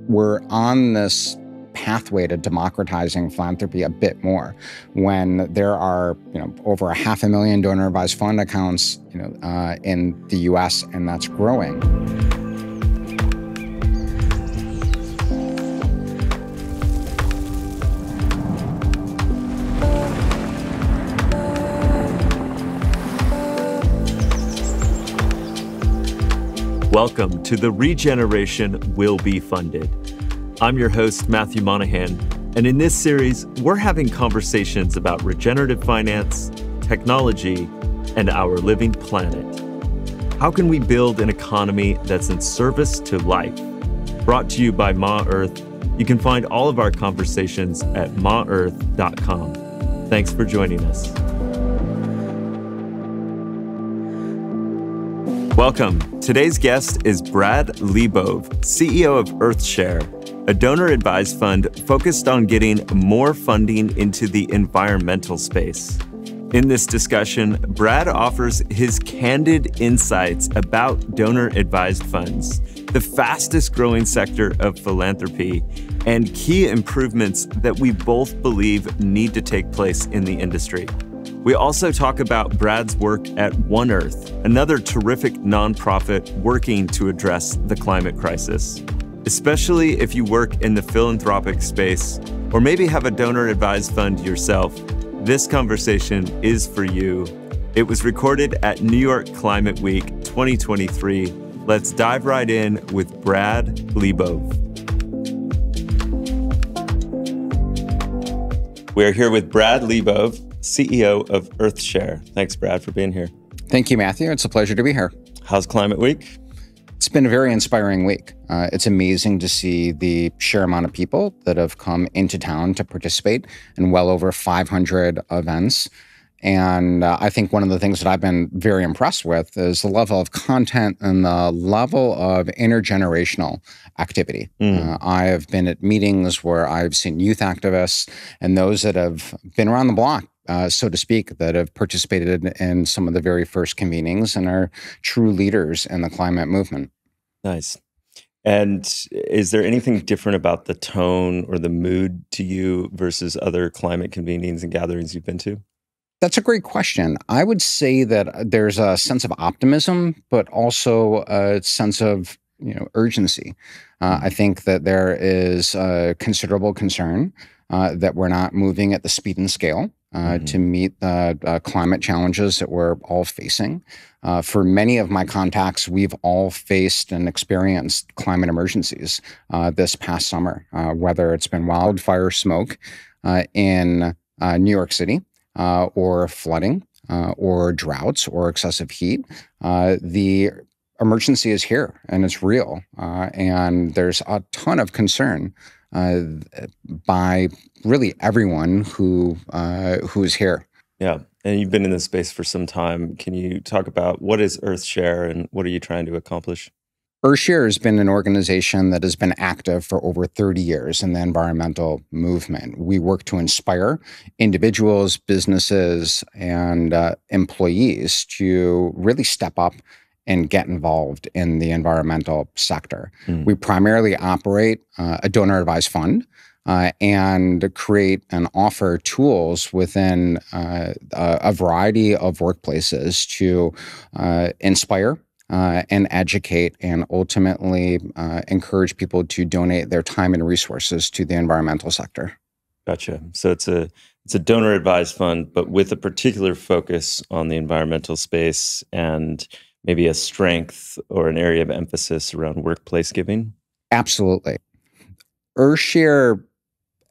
we're on this pathway to democratizing philanthropy a bit more when there are, over 500,000 donor advised fund accounts, in the U.S., and that's growing. Welcome to the Regeneration Will Be Funded. I'm your host, Matthew Monahan, and in this series, we're having conversations about regenerative finance, technology, and our living planet. How can we build an economy that's in service to life? Brought to you by Ma Earth. You can find all of our conversations at maearth.com. Thanks for joining us. Welcome. Today's guest is Brad Leibov, CEO of EarthShare, a donor-advised fund focused on getting more funding into the environmental space. In this discussion, Brad offers his candid insights about donor-advised funds, the fastest-growing sector of philanthropy, and key improvements that we both believe need to take place in the industry. We also talk about Brad's work at One Earth, another terrific nonprofit working to address the climate crisis. Especially if you work in the philanthropic space or maybe have a donor-advised fund yourself, this conversation is for you. It was recorded at New York Climate Week 2023. Let's dive right in with Brad Leibov. We're here with Brad Leibov, CEO of EarthShare. Thanks, Brad, for being here. Thank you, Matthew. It's a pleasure to be here. How's Climate Week? It's been a very inspiring week. It's amazing to see the sheer amount of people that have come into town to participate in well over 500 events. And I think one of the things that I've been very impressed with is the level of content and the level of intergenerational activity. I have been at meetings where I've seen youth activists and those that have been around the block, so to speak, that have participated in some of the very first convenings and are true leaders in the climate movement. Nice. And is there anything different about the tone or the mood to you versus other climate convenings and gatherings you've been to? That's a great question. I would say that there's a sense of optimism, but also a sense of urgency. I think that there is a considerable concern that we're not moving at the speed and scale to meet the climate challenges that we're all facing. For many of my contacts, we've all faced and experienced climate emergencies this past summer, whether it's been wildfire smoke in New York City, or flooding, or droughts, or excessive heat. The emergency is here, and it's real. And there's a ton of concern by really everyone who's here. Yeah, and you've been in this space for some time. Can you talk about what is EarthShare and what are you trying to accomplish? EarthShare has been an organization that has been active for over 30 years in the environmental movement. We work to inspire individuals, businesses, and employees to really step up and get involved in the environmental sector. We primarily operate a donor-advised fund and create and offer tools within a variety of workplaces to inspire and educate and ultimately encourage people to donate their time and resources to the environmental sector. Gotcha. So it's a donor-advised fund, but with a particular focus on the environmental space and maybe a strength or an area of emphasis around workplace giving? Absolutely. EarthShare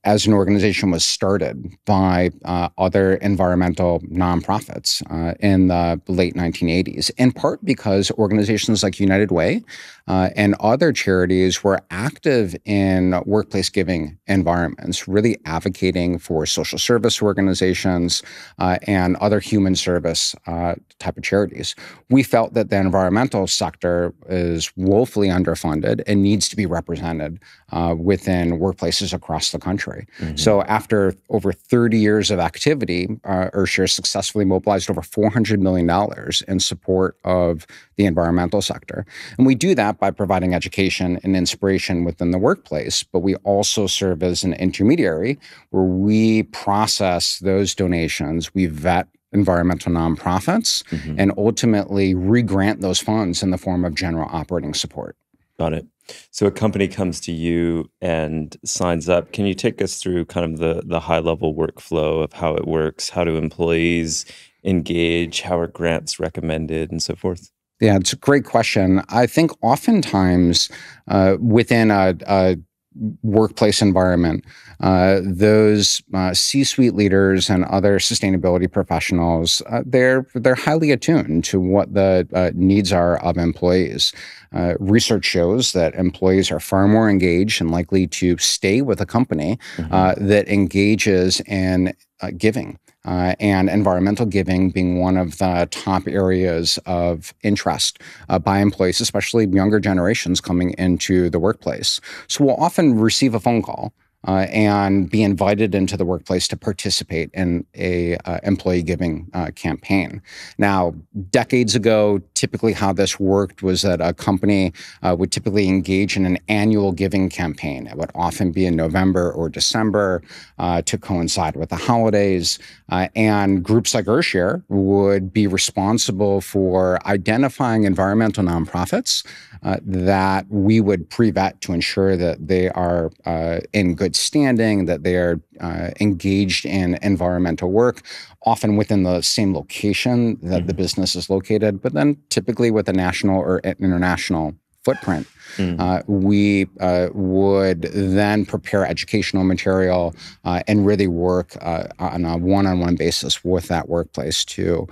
as an organization was started by other environmental nonprofits in the late 1980s, in part because organizations like United Way and other charities were active in workplace giving environments, really advocating for social service organizations and other human service type of charities. We felt that the environmental sector is woefully underfunded and needs to be represented within workplaces across the country. trajectory. So after over 30 years of activity, EarthShare successfully mobilized over $400 million in support of the environmental sector. And we do that by providing education and inspiration within the workplace, but we also serve as an intermediary where we process those donations, we vet environmental nonprofits, and ultimately re-grant those funds in the form of general operating support. Got it. So a company comes to you and signs up. Can you take us through kind of the high-level workflow of how it works? How do employees engage? How are grants recommended and so forth? Yeah, it's a great question. I think oftentimes within a workplace environment, those C-suite leaders and other sustainability professionals, they're highly attuned to what the needs are of employees. Research shows that employees are far more engaged and likely to stay with a company that engages in giving. And environmental giving being one of the top areas of interest by employees, especially younger generations coming into the workplace. So we'll often receive a phone call and be invited into the workplace to participate in a employee giving campaign. Now, decades ago, typically how this worked was that a company would typically engage in an annual giving campaign. It would often be in November or December to coincide with the holidays. And groups like EarthShare would be responsible for identifying environmental nonprofits that we would pre-vet to ensure that they are in good standing, that they are engaged in environmental work, often within the same location that the business is located, but then typically with a national or international footprint. We would then prepare educational material and really work on a one-on-one basis with that workplace to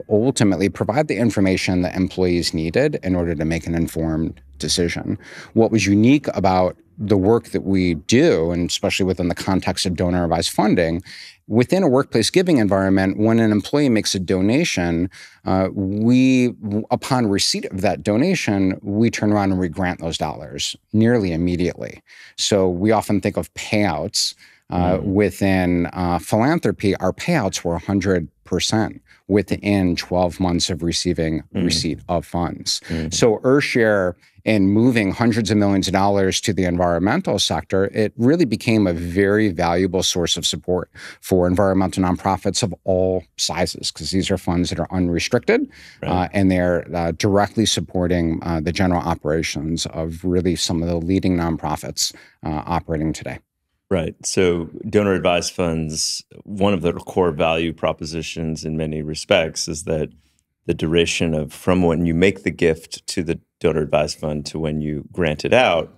ultimately provide the information that employees needed in order to make an informed decision. What was unique about the work that we do, and especially within the context of donor-advised funding, within a workplace giving environment, when an employee makes a donation, upon receipt of that donation, we turn around and re-grant those dollars nearly immediately. So we often think of payouts within philanthropy. Our payouts were 100% within 12 months of receiving receipt of funds. So EarthShare, in moving hundreds of millions of dollars to the environmental sector, it really became a very valuable source of support for environmental nonprofits of all sizes, because these are funds that are unrestricted, and they're directly supporting the general operations of really some of the leading nonprofits operating today. Right. So donor advised funds, one of the core value propositions in many respects is that the duration of from when you make the gift to the donor advised fund to when you grant it out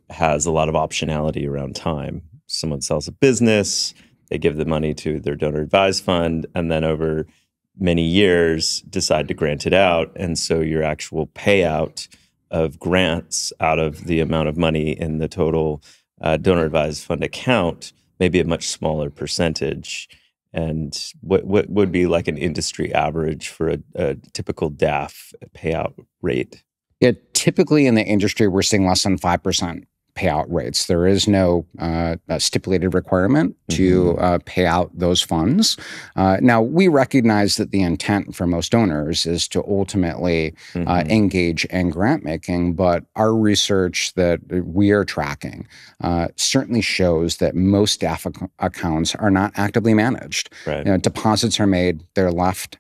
has a lot of optionality around time. Someone sells a business, they give the money to their donor advised fund, and then over many years decide to grant it out. And so your actual payout of grants out of the amount of money in the total donor advised fund account may be a much smaller percentage. And what would be like an industry average for a typical DAF payout rate? Yeah, typically in the industry, we're seeing less than 5% payout rates. There is no stipulated requirement to pay out those funds. Now, we recognize that the intent for most donors is to ultimately engage in grant making, but our research that we are tracking certainly shows that most DAF accounts are not actively managed. Right. You know, deposits are made, they're left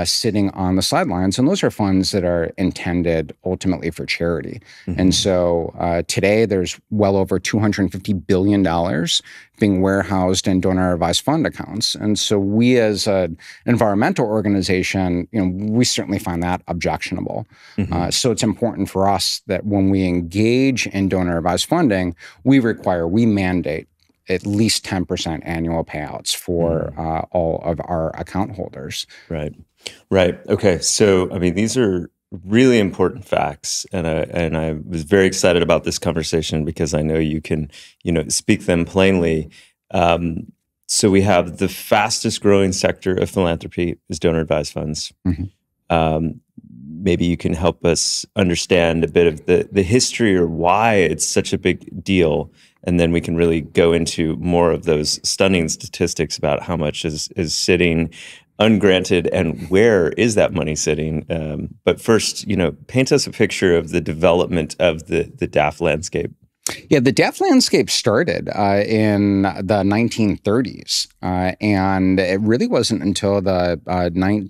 sitting on the sidelines. And those are funds that are intended ultimately for charity. And so today there's well over $250 billion being warehoused in donor advised fund accounts. And so we as an environmental organization, you know, we certainly find that objectionable. So it's important for us that when we engage in donor advised funding, we mandate at least 10% annual payouts for all of our account holders. Right. Okay. So, I mean, these are really important facts, and I was very excited about this conversation because I know you can, speak them plainly. So we have the fastest growing sector of philanthropy is donor advised funds. Maybe you can help us understand a bit of the history or why it's such a big deal. and then we can really go into more of those stunning statistics about how much is sitting ungranted and where is that money sitting. But first, paint us a picture of the development of the DAF landscape. Yeah, the DAF landscape started in the 1930s, and it really wasn't until the late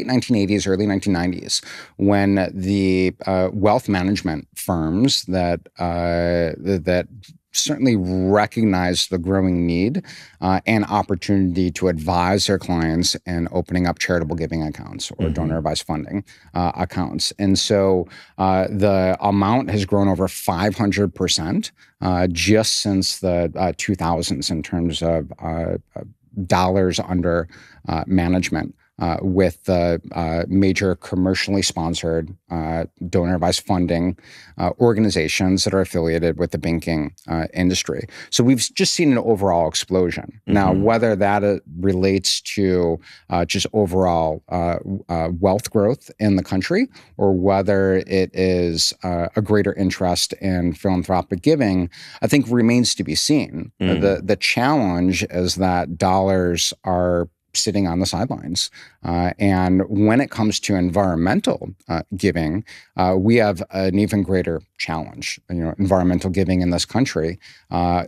1980s, early 1990s, when the wealth management firms that certainly recognize the growing need and opportunity to advise their clients in opening up charitable giving accounts or donor advised funding accounts. And so the amount has grown over 500% just since the 2000s in terms of dollars under management. With the major commercially sponsored donor advised funding organizations that are affiliated with the banking industry. So we've just seen an overall explosion. Now, whether that relates to just overall wealth growth in the country, or whether it is a greater interest in philanthropic giving, I think remains to be seen. The challenge is that dollars are sitting on the sidelines. And when it comes to environmental giving, we have an even greater challenge. Environmental giving in this country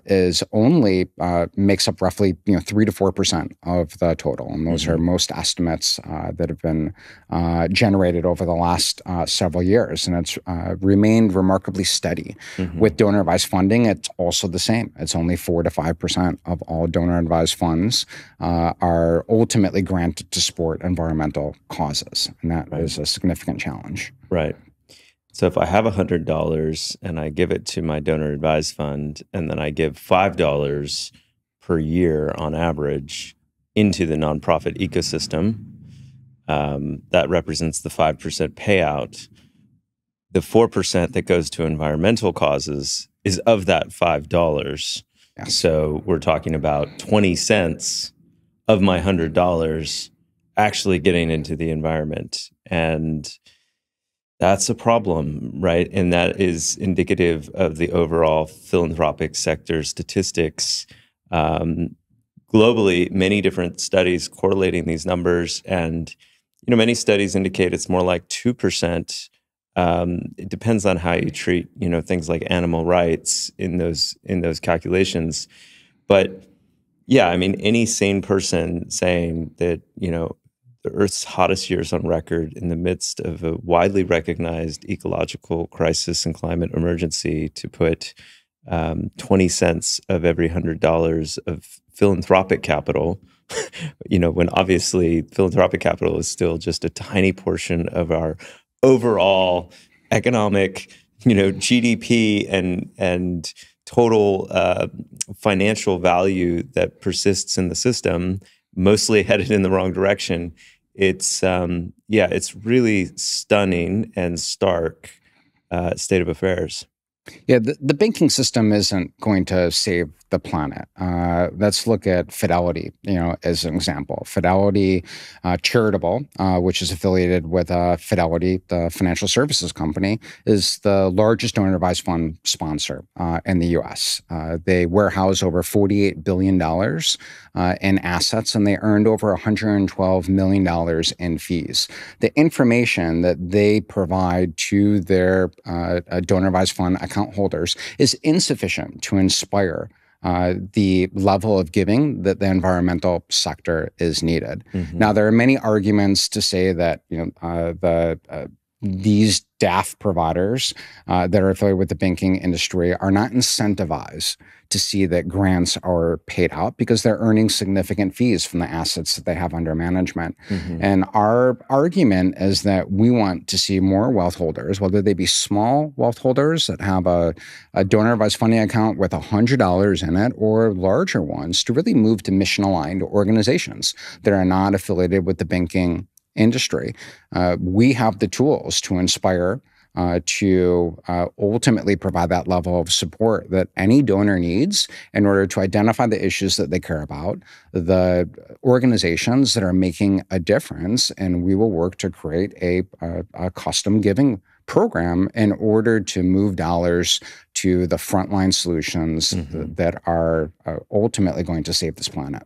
is only makes up roughly 3 to 4% of the total, and those are most estimates that have been generated over the last several years, and it's remained remarkably steady. With donor advised funding, it's also the same. It's only 4 to 5% of all donor advised funds are ultimately granted to support environmental causes, and that is a significant challenge. Right. So if I have $100 and I give it to my donor advised fund, and then I give $5 per year on average into the nonprofit ecosystem, that represents the 5% payout. The 4% that goes to environmental causes is of that $5. Yes. So we're talking about 20 cents of my $100 actually getting into the environment. And that's a problem, right? And that is indicative of the overall philanthropic sector statistics. Globally, many different studies correlating these numbers, and many studies indicate it's more like 2%. It depends on how you treat things like animal rights in those calculations. But yeah, I mean, any sane person saying that the Earth's hottest years on record in the midst of a widely recognized ecological crisis and climate emergency, to put 20 cents of every $100 of philanthropic capital, when obviously philanthropic capital is still just a tiny portion of our overall economic, GDP and total financial value that persists in the system, mostly headed in the wrong direction. It's it's really stunning and stark state of affairs. Yeah, the banking system isn't going to save the planet. Let's look at Fidelity, as an example. Fidelity Charitable, which is affiliated with Fidelity, the financial services company, is the largest donor advised fund sponsor in the U.S. They warehouse over $48 billion in assets, and they earned over $112 million in fees. The information that they provide to their donor advised fund account holders is insufficient to inspire the level of giving that the environmental sector is needed. Now, there are many arguments to say that these DAF providers that are affiliated with the banking industry are not incentivized to see that grants are paid out because they're earning significant fees from the assets that they have under management. And our argument is that we want to see more wealth holders, whether they be small wealth holders that have a donor advised funding account with $100 in it, or larger ones, to really move to mission-aligned organizations that are not affiliated with the banking industry. We have the tools to inspire to ultimately provide that level of support that any donor needs in order to identify the issues that they care about, the organizations that are making a difference, and we will work to create a custom giving program in order to move dollars to the frontline solutions that are ultimately going to save this planet.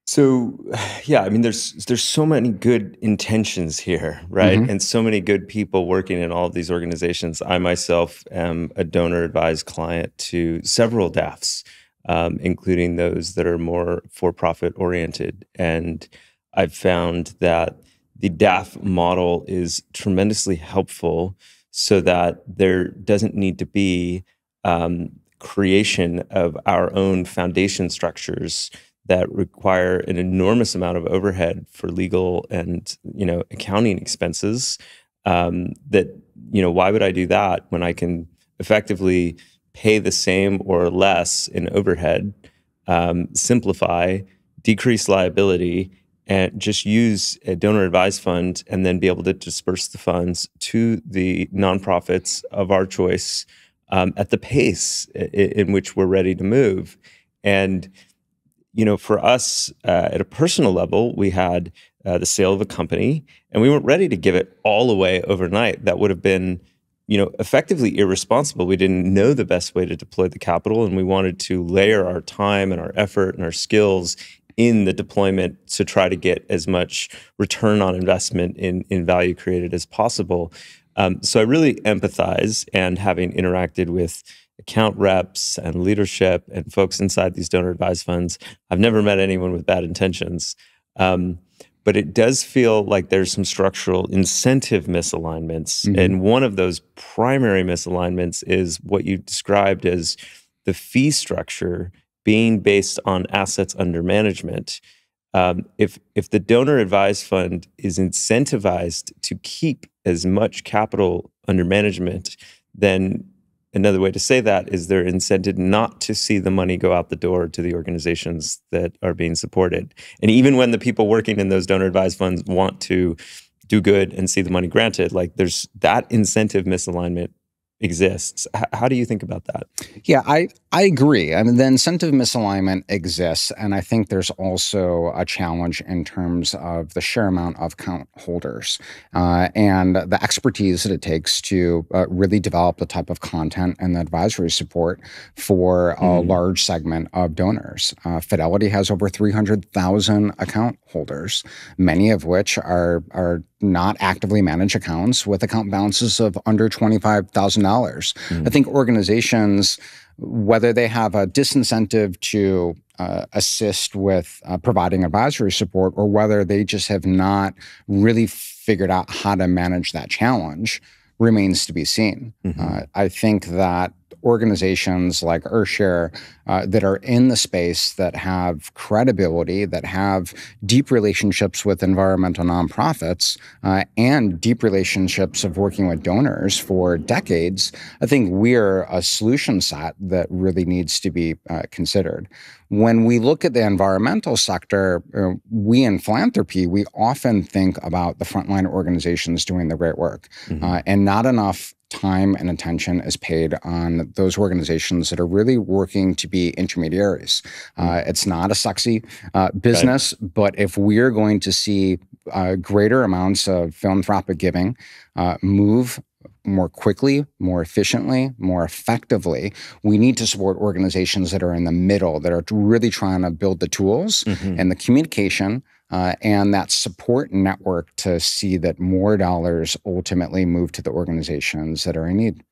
So, yeah, I mean, there's so many good intentions here, right? And so many good people working in all of these organizations. I myself am a donor-advised client to several DAFs, including those that are more for-profit oriented. And I've found that the DAF model is tremendously helpful so that there doesn't need to be creation of our own foundation structures that require an enormous amount of overhead for legal and accounting expenses. That why would I do that when I can effectively pay the same or less in overhead, simplify, decrease liability, and just use a donor advised fund and then be able to disperse the funds to the nonprofits of our choice at the pace in which we're ready to move. And for us at a personal level, we had the sale of a company, and we weren't ready to give it all away overnight. That would have been, effectively irresponsible. We didn't know the best way to deploy the capital, and we wanted to layer our time and our effort and our skills in the deployment to try to get as much return on investment in value created as possible. So I really empathize, and having interacted with account reps and leadership and folks inside these donor advised funds, I've never met anyone with bad intentions. But it does feel like there's some structural incentive misalignments. And one of those primary misalignments is what you described as the fee structure being based on assets under management. If the donor advised fund is incentivized to keep as much capital under management, then another way to say that is they're incented not to see the money go out the door to the organizations that are being supported. And even when the people working in those donor advised funds want to do good and see the money granted, like there's that incentive misalignment exists. How do you think about that? Yeah, I agree. I mean, the incentive misalignment exists, and I think there's also a challenge in terms of the sheer amount of account holders and the expertise that it takes to really develop the type of content and the advisory support for a large segment of donors. Fidelity has over 300,000 account holders, many of which are not actively managed accounts with account balances of under $25,000. I think organizations, whether they have a disincentive to assist with providing advisory support, or whether they just have not really figured out how to manage that challenge, remains to be seen. I think that organizations like EarthShare that are in the space, that have credibility, that have deep relationships with environmental nonprofits, and deep relationships of working with donors for decades, I think we're a solution set that really needs to be considered. When we look at the environmental sector, we in philanthropy, we often think about the frontline organizations doing the great work, and not enough time and attention is paid on those organizations that are really working to be intermediaries. It's not a sexy business, but if we're going to see greater amounts of philanthropic giving move more quickly, more efficiently, more effectively, we need to support organizations that are in the middle, that are really trying to build the tools and the communication and that support network to see that more dollars ultimately move to the organizations that are in need.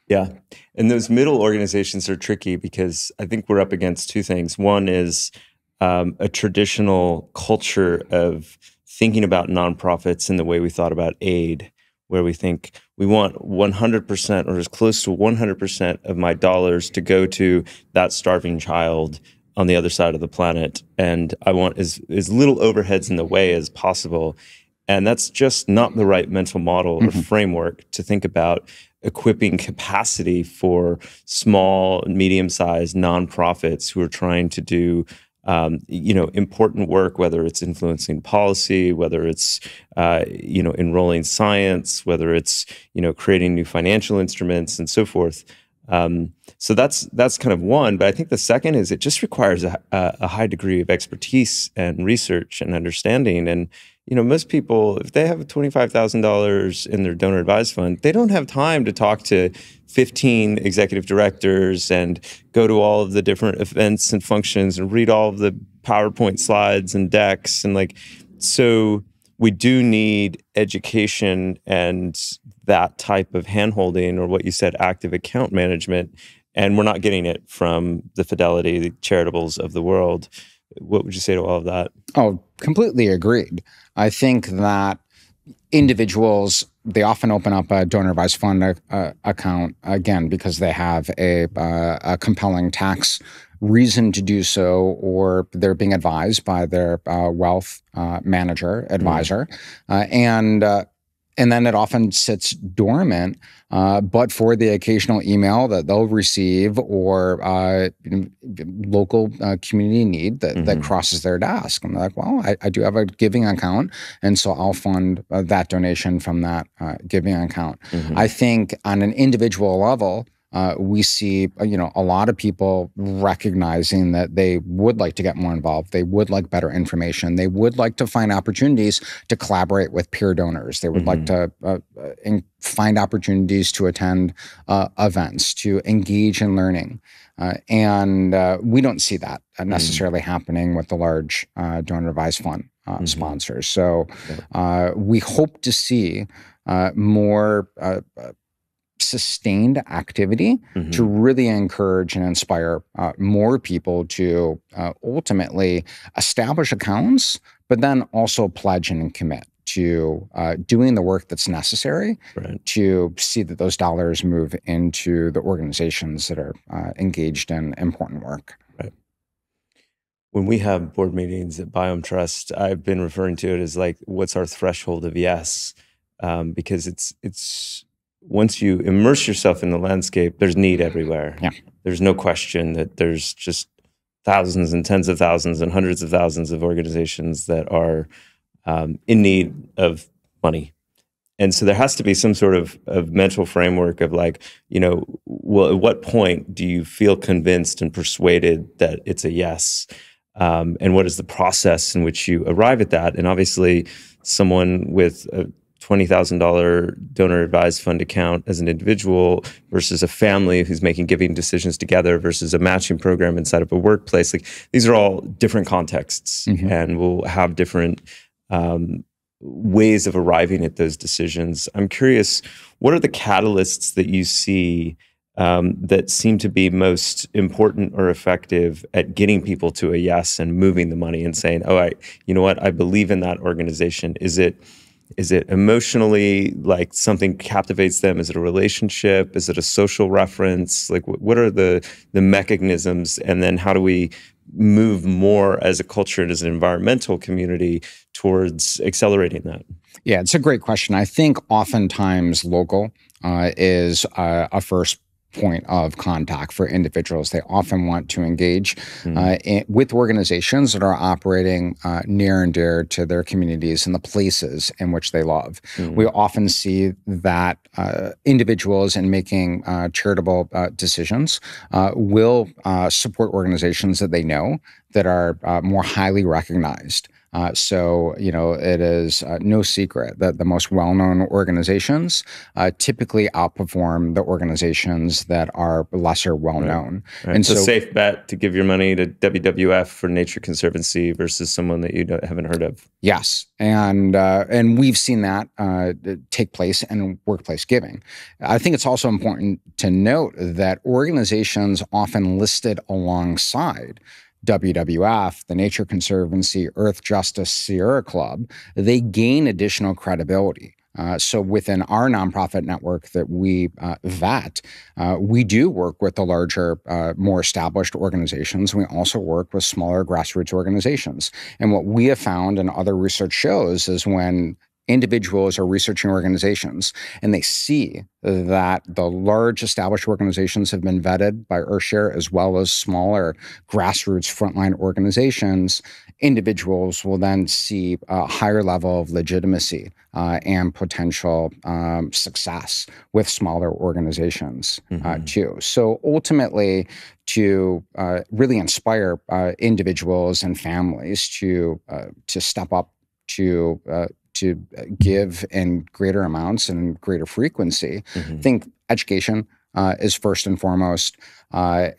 Yeah. And those middle organizations are tricky because I think we're up against two things. One is a traditional culture of thinking about nonprofits in the way we thought about aid, where we think we want 100% or as close to 100% of my dollars to go to that starving child on the other side of the planet. And I want as little overheads in the way as possible. And that's just not the right mental model or framework to think about equipping capacity for small, medium-sized nonprofits who are trying to do important work, whether it's influencing policy, whether it's, enrolling science, whether it's, creating new financial instruments and so forth. So that's kind of one. But I think the second is it just requires a high degree of expertise and research and understanding. And, most people, if they have $25,000 in their donor advised fund, they don't have time to talk to 15 executive directors and go to all of the different events and functions and read all of the PowerPoint slides and decks. And so we do need education and that type of handholding, or what you said, active account management. And we're not getting it from the Fidelity, the Charitables of the world. What would you say to all of that? Oh, completely agreed. I think that individuals, they often open up a donor advised fund account, again, because they have a compelling tax reason to do so, or they're being advised by their wealth manager, advisor. And then it often sits dormant, but for the occasional email that they'll receive, or local community need that crosses their desk. And they're like, well, I do have a giving account, and so I'll fund that donation from that giving account. I think on an individual level, we see, a lot of people recognizing that they would like to get more involved. They would like better information. They would like to find opportunities to collaborate with peer donors. They would like to find opportunities to attend events, to engage in learning. And we don't see that necessarily happening with the large donor advised fund sponsors. So we hope to see more sustained activity to really encourage and inspire more people to ultimately establish accounts, but then also pledge and commit to doing the work that's necessary to see that those dollars move into the organizations that are engaged in important work. Right. When we have board meetings at Biome Trust, I've been referring to it as what's our threshold of yes? Because it's once you immerse yourself in the landscape, there's need everywhere. Yeah. There's no question that there's just thousands and tens of thousands and hundreds of thousands of organizations that are in need of money. And so there has to be some sort of mental framework of well, at what point do you feel convinced and persuaded that it's a yes? And what is the process in which you arrive at that? And obviously, someone with a $20,000 donor advised fund account as an individual versus a family who's making giving decisions together versus a matching program inside of a workplace. These are all different contexts, and we'll have different ways of arriving at those decisions. I'm curious, what are the catalysts that you see that seem to be most important or effective at getting people to a yes and moving the money and saying, oh, you know what, I believe in that organization? Is it emotionally, something captivates them? Is it a relationship? Is it a social reference? What are the mechanisms? And then how do we move more as a culture and as an environmental community towards accelerating that? Yeah, it's a great question. I think oftentimes local is a first point of contact for individuals. They often want to engage with organizations that are operating near and dear to their communities and the places in which they love. We often see that individuals in making charitable decisions will support organizations that they know that are more highly recognized. So, it is no secret that the most well-known organizations typically outperform the organizations that are lesser well-known. Right. And it's a safe bet to give your money to WWF for Nature Conservancy versus someone that you haven't heard of. Yes, and we've seen that take place in workplace giving. I think it's also important to note that organizations often listed alongside WWF, the Nature Conservancy, Earth Justice, Sierra Club, they gain additional credibility. So within our nonprofit network that we vet, we do work with the larger, more established organizations. We also work with smaller grassroots organizations. And what we have found and other research shows is when individuals are researching organizations and they see that the large established organizations have been vetted by EarthShare as well as smaller grassroots frontline organizations, individuals will then see a higher level of legitimacy and potential success with smaller organizations too. So ultimately, to really inspire individuals and families to step up to give in greater amounts and greater frequency. I think education is first and foremost,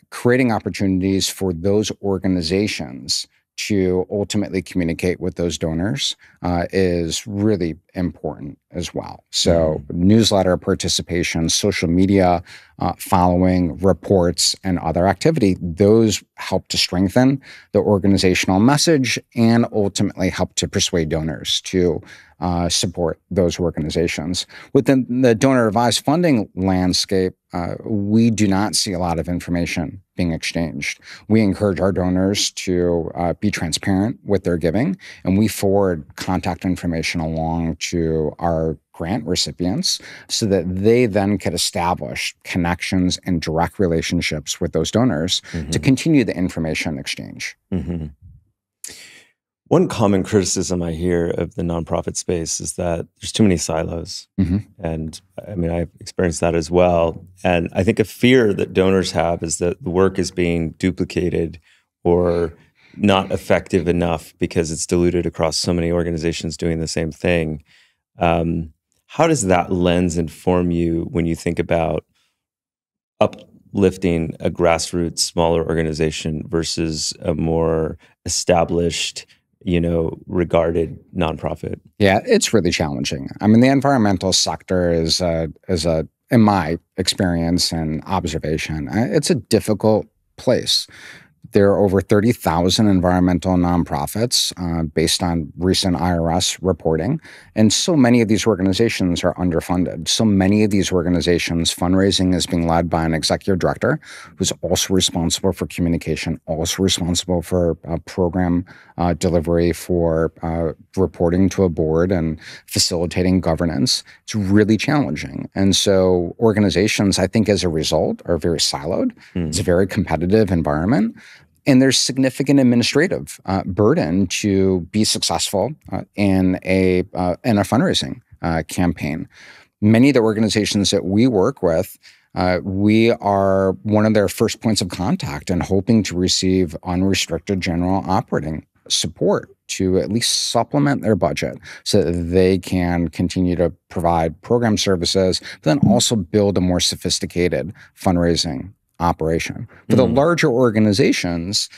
creating opportunities for those organizations to ultimately communicate with those donors is really important as well. So newsletter participation, social media following, reports, and other activity, those help to strengthen the organizational message and ultimately help to persuade donors to support those organizations. Within the donor-advised funding landscape, we do not see a lot of information being exchanged. We encourage our donors to be transparent with their giving, and we forward contact information along to our grant recipients so that they then could establish connections and direct relationships with those donors to continue the information exchange. One common criticism I hear of the nonprofit space is that there's too many silos. And I mean, I've experienced that as well. And I think a fear that donors have is that the work is being duplicated or not effective enough because it's diluted across so many organizations doing the same thing. How does that lens inform you when you think about uplifting a grassroots, smaller organization versus a more established, regarded nonprofit? Yeah, it's really challenging. I mean, the environmental sector is in my experience and observation, it's a difficult place. There are over 30,000 environmental nonprofits based on recent IRS reporting. And so many of these organizations are underfunded. So many of these organizations, fundraising is being led by an executive director who's also responsible for communication, also responsible for program delivery, for reporting to a board and facilitating governance. It's really challenging. And so organizations, I think as a result, are very siloed. It's a very competitive environment. And there's significant administrative burden to be successful in a fundraising campaign. Many of the organizations that we work with, we are one of their first points of contact and hoping to receive unrestricted general operating support to at least supplement their budget so that they can continue to provide program services, but then also build a more sophisticated fundraising operation. For the larger organizations,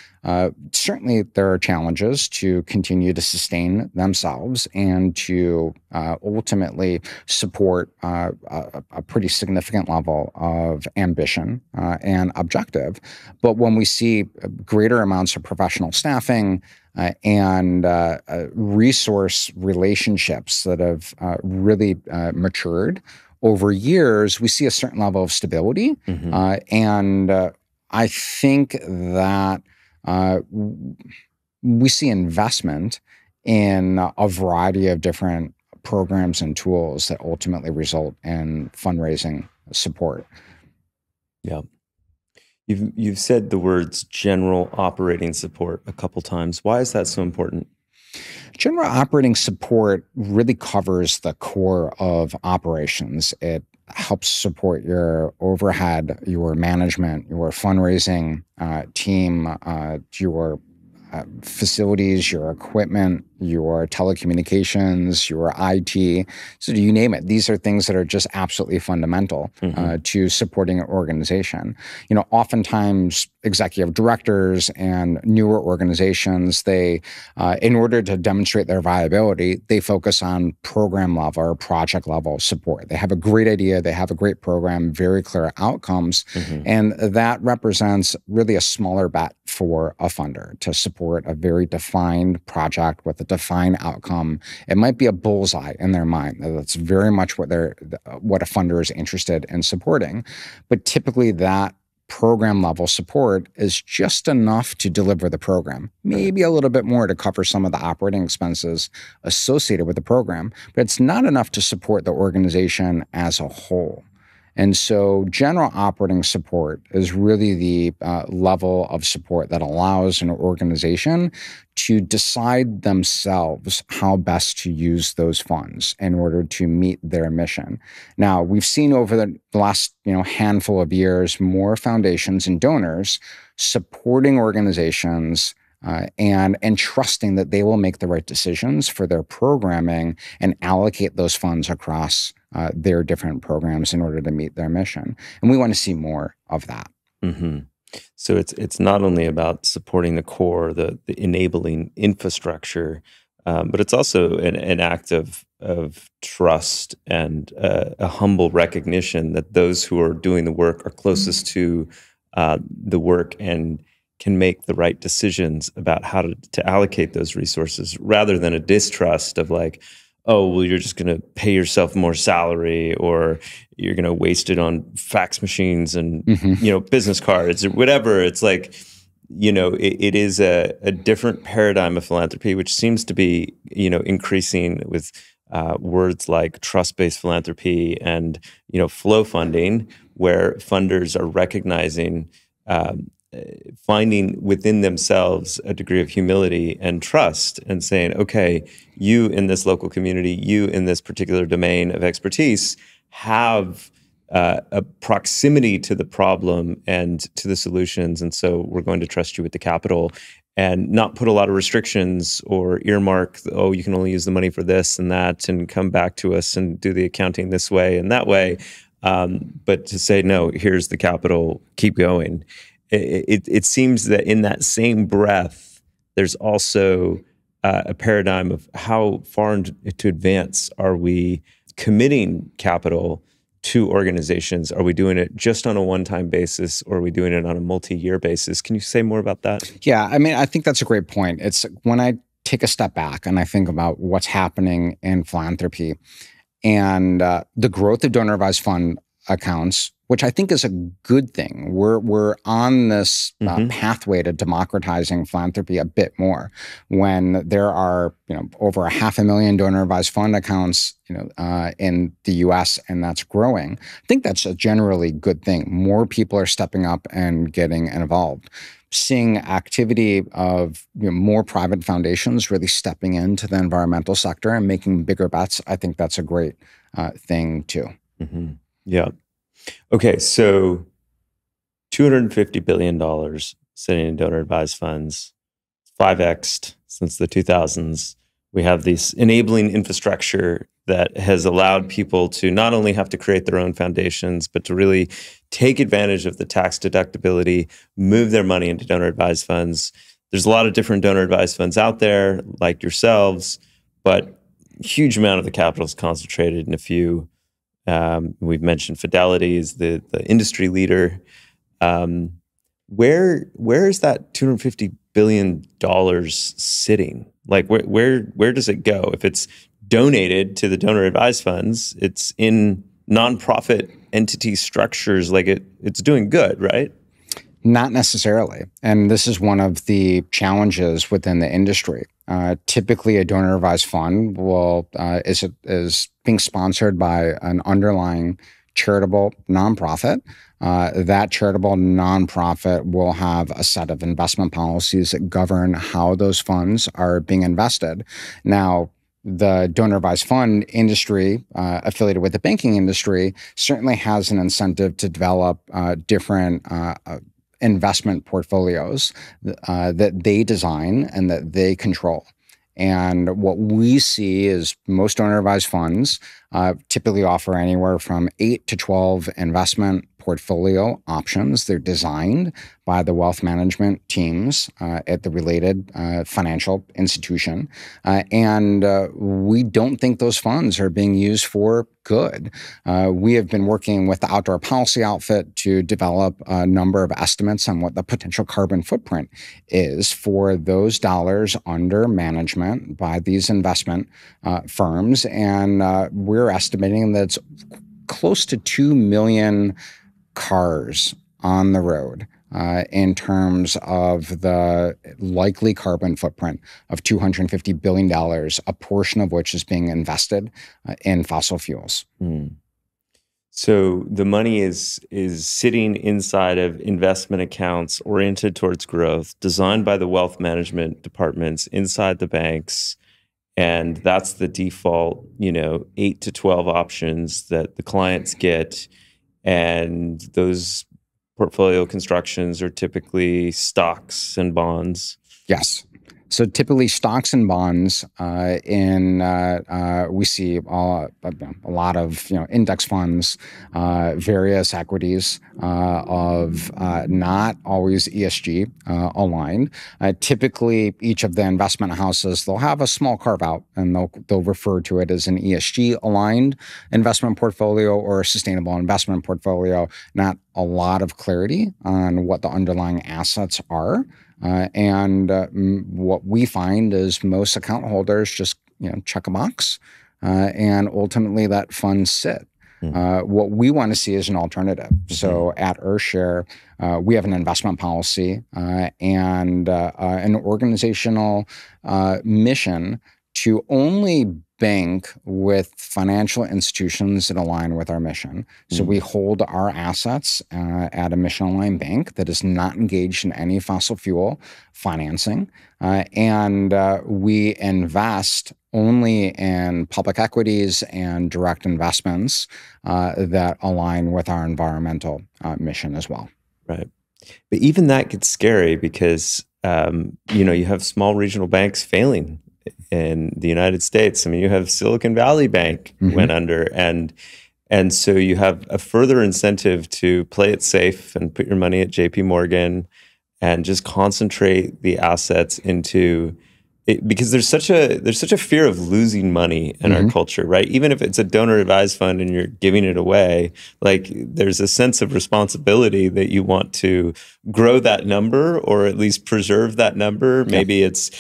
certainly there are challenges to continue to sustain themselves and to ultimately support a pretty significant level of ambition and objective. But when we see greater amounts of professional staffing and resource relationships that have really matured over years, we see a certain level of stability. And I think that we see investment in a variety of different programs and tools that ultimately result in fundraising support. Yeah. You've said the words general operating support a couple times. Why is that so important? General operating support really covers the core of operations. It helps support your overhead, your management, your fundraising team, your facilities, your equipment, your telecommunications, your IT. So you name it. These are things that are just absolutely fundamental to supporting an organization. Oftentimes executive directors and newer organizations, they, in order to demonstrate their viability, they focus on program level or project level support. They have a great idea, they have a great program, very clear outcomes, and that represents really a smaller bet for a funder to support a very defined project with a defined outcome. It might be a bullseye in their mind. That's very much what a funder is interested in supporting. But typically that program level support is just enough to deliver the program, maybe a little bit more to cover some of the operating expenses associated with the program, but it's not enough to support the organization as a whole. And so general operating support is really the level of support that allows an organization to decide themselves how best to use those funds in order to meet their mission. Now, we've seen over the last handful of years more foundations and donors supporting organizations and trusting that they will make the right decisions for their programming and allocate those funds across their different programs in order to meet their mission. And we want to see more of that. Mm-hmm. So it's not only about supporting the core, the enabling infrastructure, but it's also an act of trust and a humble recognition that those who are doing the work are closest to the work and can make the right decisions about how to allocate those resources, rather than a distrust of like, oh, well, you're just going to pay yourself more salary, or you're going to waste it on fax machines and business cards or whatever. It's like, it is a different paradigm of philanthropy, which seems to be increasing with words like trust-based philanthropy and flow funding, where funders are recognizing finding within themselves a degree of humility and trust and saying, okay, you in this local community, you in this particular domain of expertise have a proximity to the problem and to the solutions. And so we're going to trust you with the capital and not put a lot of restrictions or earmark, oh, you can only use the money for this and that and come back to us and do the accounting this way and that way. But to say, no, here's the capital, keep going. It seems that in that same breath, there's also a paradigm of how far to advance are we committing capital to organizations? Are we doing it just on a one-time basis, or are we doing it on a multi-year basis? Can you say more about that? Yeah, I mean, I think that's a great point. It's when I take a step back and I think about what's happening in philanthropy and the growth of donor-advised fund accounts, which I think is a good thing. We're on this pathway to democratizing philanthropy a bit more when there are over 500,000 donor-advised fund accounts in the U.S. and that's growing. I think that's a generally good thing. More people are stepping up and getting involved. Seeing activity of more private foundations really stepping into the environmental sector and making bigger bets, I think that's a great thing too. Mm-hmm. Yeah. Okay, so $250 billion sitting in donor-advised funds, 5x'd since the 2000s. We have this enabling infrastructure that has allowed people to not only have to create their own foundations, but to really take advantage of the tax deductibility, move their money into donor-advised funds. There's a lot of different donor-advised funds out there, like yourselves, but a huge amount of the capital is concentrated in a few. We've mentioned Fidelity is the industry leader. Where is that $250 billion sitting? Like where does it go? If it's donated to the donor advised funds, it's in nonprofit entity structures. Like it's doing good, right? Not necessarily. And this is one of the challenges within the industry. Typically, a donor advised fund is being sponsored by an underlying charitable nonprofit. That charitable nonprofit will have a set of investment policies that govern how those funds are being invested. Now, the donor advised fund industry affiliated with the banking industry certainly has an incentive to develop different investment portfolios that they design and that they control. And what we see is most donor advised funds typically offer anywhere from 8 to 12 investment portfolio options. They're designed by the wealth management teams at the related financial institution. And we don't think those funds are being used for good. We have been working with the outdoor policy outfit to develop a number of estimates on what the potential carbon footprint is for those dollars under management by these investment firms. And we're estimating that it's close to 2 million cars on the road in terms of the likely carbon footprint of $250 billion, a portion of which is being invested in fossil fuels. Mm. So the money is sitting inside of investment accounts oriented towards growth, designed by the wealth management departments inside the banks. And that's the default, 8 to 12 options that the clients get. And those portfolio constructions are typically stocks and bonds. Yes. So typically stocks and bonds we see a lot of index funds, various equities of not always ESG aligned. Typically, each of the investment houses, they'll have a small carve out and they'll refer to it as an ESG aligned investment portfolio or a sustainable investment portfolio. Not a lot of clarity on what the underlying assets are. What we find is most account holders just check a box, and ultimately let funds sit. What we want to see is an alternative. So at EarthShare, we have an investment policy and an organizational mission to only bank with financial institutions that align with our mission. So we hold our assets at a mission-aligned bank that is not engaged in any fossil fuel financing. And we invest only in public equities and direct investments that align with our environmental mission as well. Right. But even that gets scary because, you have small regional banks failing in the United States. I mean, you have Silicon Valley Bank went under, and so you have a further incentive to play it safe and put your money at JP Morgan and just concentrate the assets into it, because there's such a fear of losing money in our culture, right? Even if it's a donor advised fund and you're giving it away, like there's a sense of responsibility that you want to grow that number or at least preserve that number. Yeah. Maybe it's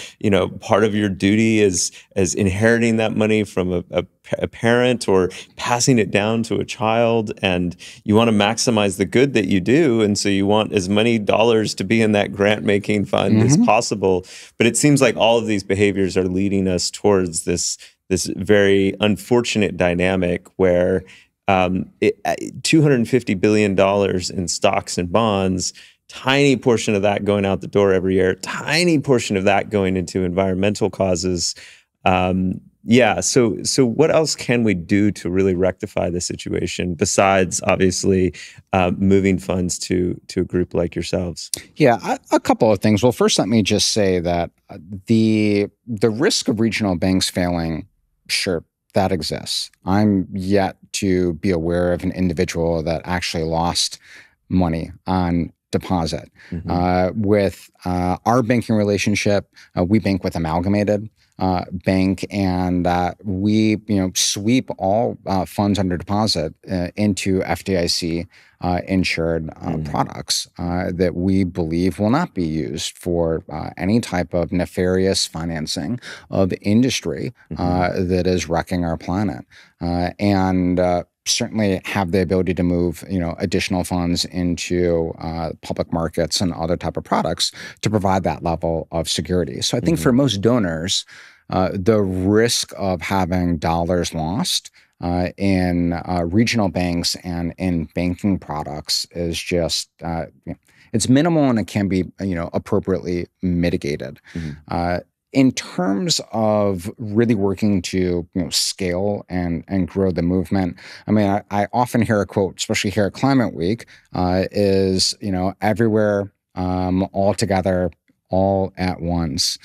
part of your duty as inheriting that money from a parent or passing it down to a child, and you want to maximize the good that you do, and so you want as many dollars to be in that grant making fund as possible. But it seems like all of these behaviors are leading us towards this very unfortunate dynamic where $250 billion in stocks and bonds, tiny portion of that going out the door every year, tiny portion of that going into environmental causes. So what else can we do to really rectify the situation besides obviously moving funds to a group like yourselves? Yeah, a couple of things. Well, first, let me just say that the risk of regional banks failing, sure, that exists. I'm yet to be aware of an individual that actually lost money on deposit. With our banking relationship, we bank with Amalgamated Bank, and we sweep all funds under deposit into FDIC insured products that we believe will not be used for any type of nefarious financing of industry that is wrecking our planet, and certainly have the ability to move additional funds into public markets and other type of products to provide that level of security. So I think for most donors, the risk of having dollars lost in regional banks and in banking products is just it's minimal, and it can be appropriately mitigated. In terms of really working to scale and grow the movement, I mean, I often hear a quote, especially here at Climate Week, is everywhere, all together, all at once.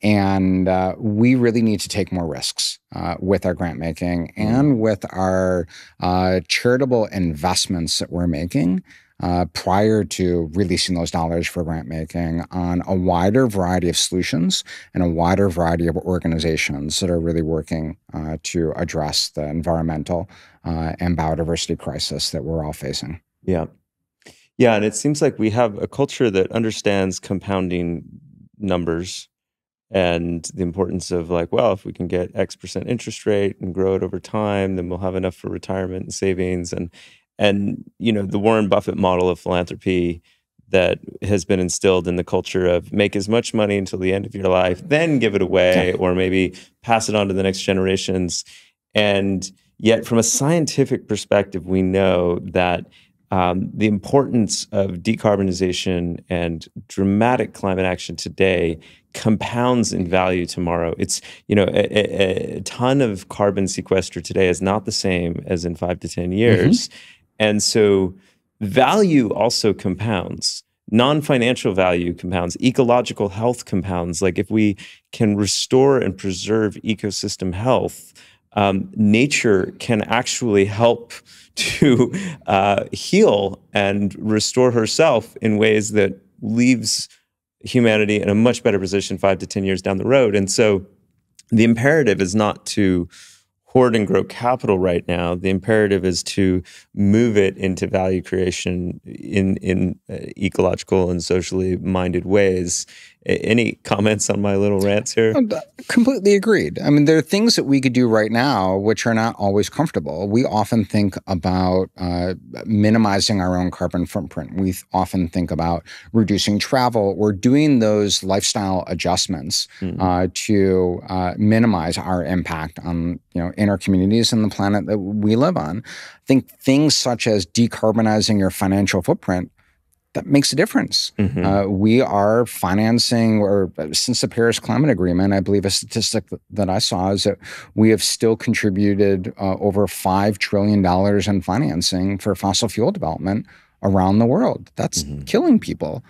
And we really need to take more risks with our grant making and with our charitable investments that we're making prior to releasing those dollars for grant making on a wider variety of solutions and a wider variety of organizations that are really working to address the environmental and biodiversity crisis that we're all facing. Yeah. Yeah, and it seems like we have a culture that understands compounding numbers and the importance of if we can get X% interest rate and grow it over time, then we'll have enough for retirement and savings. And the Warren Buffett model of philanthropy that has been instilled in the culture of make as much money until the end of your life, then give it away, or maybe pass it on to the next generations. And yet from a scientific perspective, we know that the importance of decarbonization and dramatic climate action today compounds in value tomorrow. It's, a ton of carbon sequestered today is not the same as in 5 to 10 years. And so value also compounds. non-financial value compounds, ecological health compounds. Like if we can restore and preserve ecosystem health, nature can actually help to heal and restore herself in ways that leaves humanity in a much better position 5 to 10 years down the road. And so the imperative is not to hoard and grow capital right now. The imperative is to move it into value creation in ecological and socially minded ways. Any comments on my little rants here? Completely agreed. I mean, there are things that we could do right now which are not always comfortable. We often think about minimizing our own carbon footprint. We often think about reducing travel or doing those lifestyle adjustments to minimize our impact on in our communities and the planet that we live on. I think things such as decarbonizing your financial footprint, that makes a difference. We are financing, or since the Paris Climate Agreement, I believe a statistic that I saw is that we have still contributed over $5 trillion in financing for fossil fuel development around the world. That's killing people.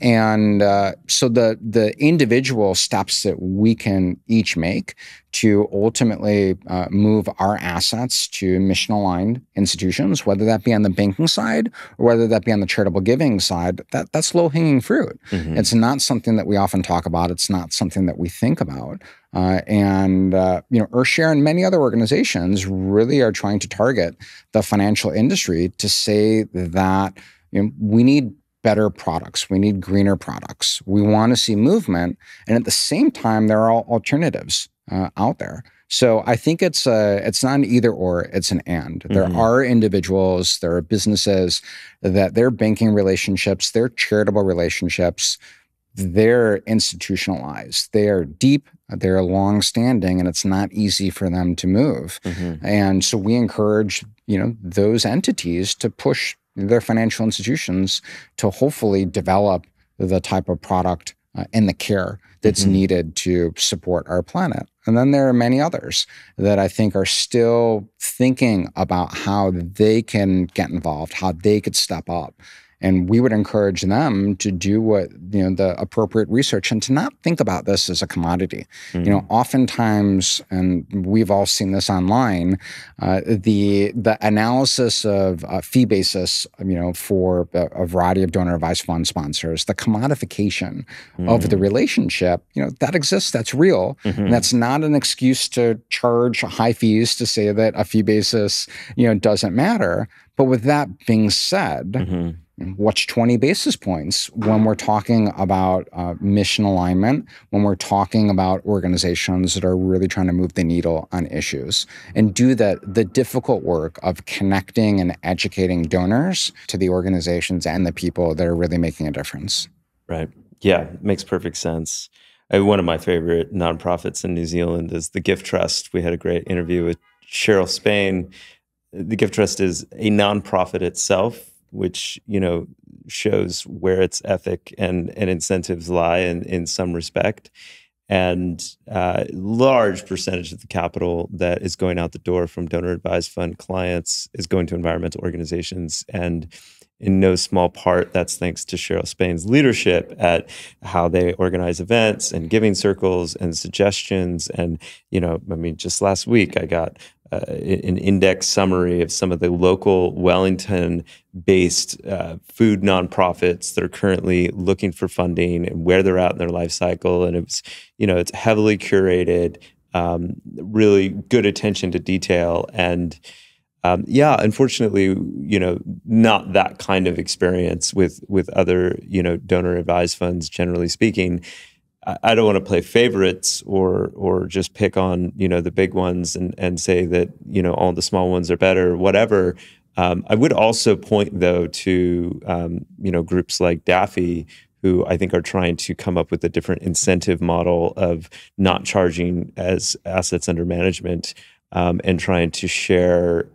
And so the individual steps that we can each make to ultimately move our assets to mission-aligned institutions, whether that be on the banking side or whether that be on the charitable giving side, that's low-hanging fruit. It's not something that we often talk about. It's not something that we think about. EarthShare and many other organizations really are trying to target the financial industry to say that we need better products. We need greener products. We want to see movement. And at the same time, there are alternatives out there. So I think it's not an either or, it's an and. There are individuals, there are businesses that their banking relationships, their charitable relationships, they're institutionalized. They are deep, they're long-standing, and it's not easy for them to move. And so we encourage, those entities to push their financial institutions to hopefully develop the type of product and the care that's needed to support our planet. And then there are many others that I think are still thinking about how they can get involved, how they could step up. And we would encourage them to do what, the appropriate research and to not think about this as a commodity. Oftentimes, and we've all seen this online, the analysis of fee basis, for a variety of donor advised fund sponsors, the commodification of the relationship, that exists, that's real. And that's not an excuse to charge high fees to say that a fee basis, doesn't matter. But with that being said, what's 20 basis points when we're talking about mission alignment, when we're talking about organizations that are really trying to move the needle on issues and do the difficult work of connecting and educating donors to the organizations and the people that are really making a difference. Right. Yeah, makes perfect sense. One of my favorite nonprofits in New Zealand is the Gift Trust. We had a great interview with Cheryl Spain. The Gift Trust is a nonprofit itself, which, shows where its ethic and incentives lie in some respect. And large percentage of the capital that is going out the door from donor advised fund clients is going to environmental organizations. And in no small part, that's thanks to Cheryl Spain's leadership at how they organize events and giving circles and suggestions. And, just last week I got an index summary of some of the local Wellington-based food nonprofits that are currently looking for funding and where they're at in their life cycle. And it's, it's heavily curated, really good attention to detail. And unfortunately, not that kind of experience with other, donor advised funds, generally speaking. I don't want to play favorites or just pick on, the big ones and say that, all the small ones are better, whatever. I would also point, though, to, groups like DAFI, who I think are trying to come up with a different incentive model of not charging as assets under management and trying to share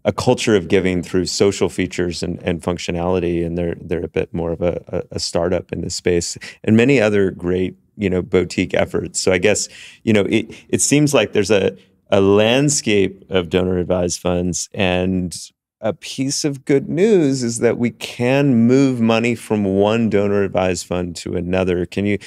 a culture of giving through social features and functionality, and they're a bit more of a startup in this space, and many other great boutique efforts. So I guess it seems like there's a landscape of donor advised funds, and a piece of good news is that we can move money from one donor advised fund to another. Can you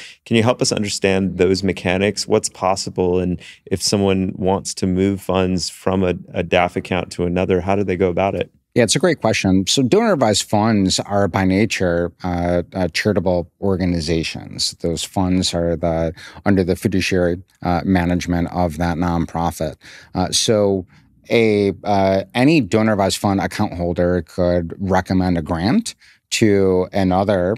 help us understand those mechanics? What's possible, and if someone wants to move funds from a DAF account to another, how do they go about it? Yeah, it's a great question. So donor advised funds are by nature charitable organizations. Those funds are under the fiduciary management of that nonprofit. So any donor advised fund account holder could recommend a grant to another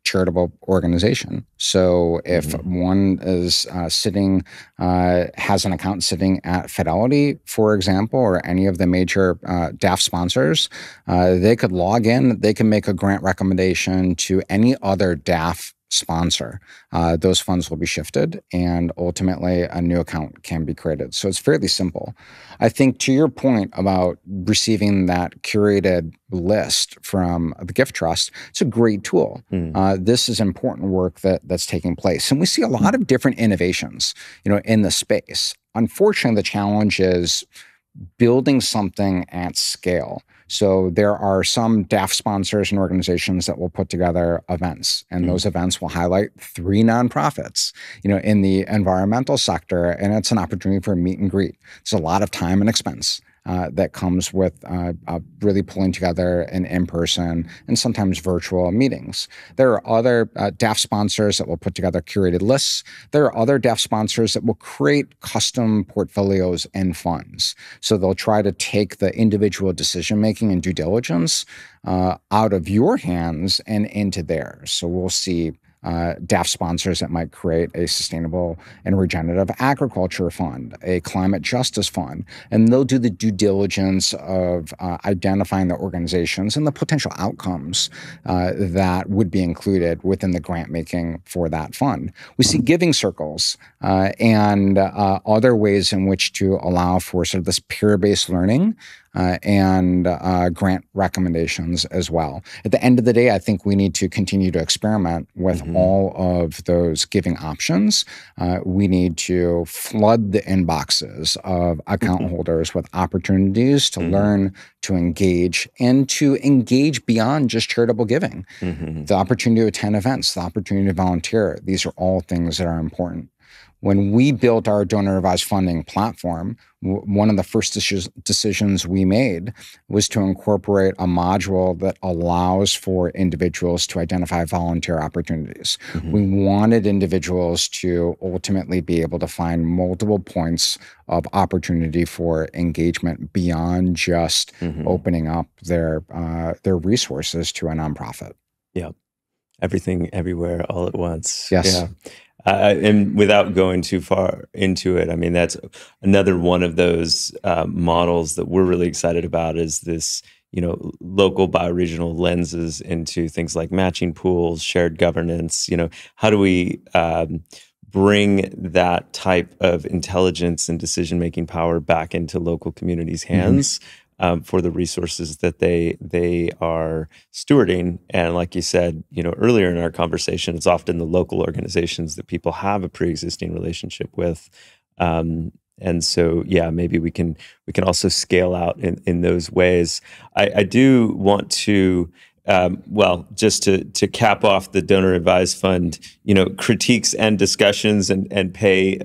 charitable organization. So if one is has an account sitting at Fidelity, for example, or any of the major DAF sponsors, they could log in, they can make a grant recommendation to any other DAF sponsor. Those funds will be shifted, and ultimately a new account can be created. So it's fairly simple. I think to your point about receiving that curated list from the gift trust, it's a great tool. This is important work that's taking place, and we see a lot of different innovations, in the space. Unfortunately, the challenge is building something at scale. So there are some DAF sponsors and organizations that will put together events, and those events will highlight 3 nonprofits, in the environmental sector, and it's an opportunity for a meet and greet. It's a lot of time and expense that comes with really pulling together an in-person and sometimes virtual meetings. There are other DAF sponsors that will put together curated lists. There are other DAF sponsors that will create custom portfolios and funds. So they'll try to take the individual decision-making and due diligence out of your hands and into theirs. So we'll see DAF sponsors that might create a sustainable and regenerative agriculture fund, a climate justice fund, and they'll do the due diligence of identifying the organizations and the potential outcomes that would be included within the grant making for that fund. We see giving circles and other ways in which to allow for sort of this peer-based learning and grant recommendations as well. At the end of the day, I think we need to continue to experiment with all of those giving options. We need to flood the inboxes of account holders with opportunities to learn, to engage, and to engage beyond just charitable giving. The opportunity to attend events, the opportunity to volunteer, these are all things that are important. When we built our donor advised funding platform, one of the first decisions we made was to incorporate a module that allows for individuals to identify volunteer opportunities. We wanted individuals to ultimately be able to find multiple points of opportunity for engagement beyond just opening up their resources to a nonprofit. Yeah. Everything, everywhere, all at once. Yes. Yeah. And without going too far into it, I mean, that's another one of those models that we're really excited about is this, local bioregional lenses into things like matching pools, shared governance. How do we bring that type of intelligence and decision-making power back into local communities' hands? For the resources that they are stewarding. And like you said, earlier in our conversation, it's often the local organizations that people have a pre-existing relationship with. And so, yeah, maybe we can also scale out in those ways. I do want to, just to cap off the donor advised fund, critiques and discussions and pay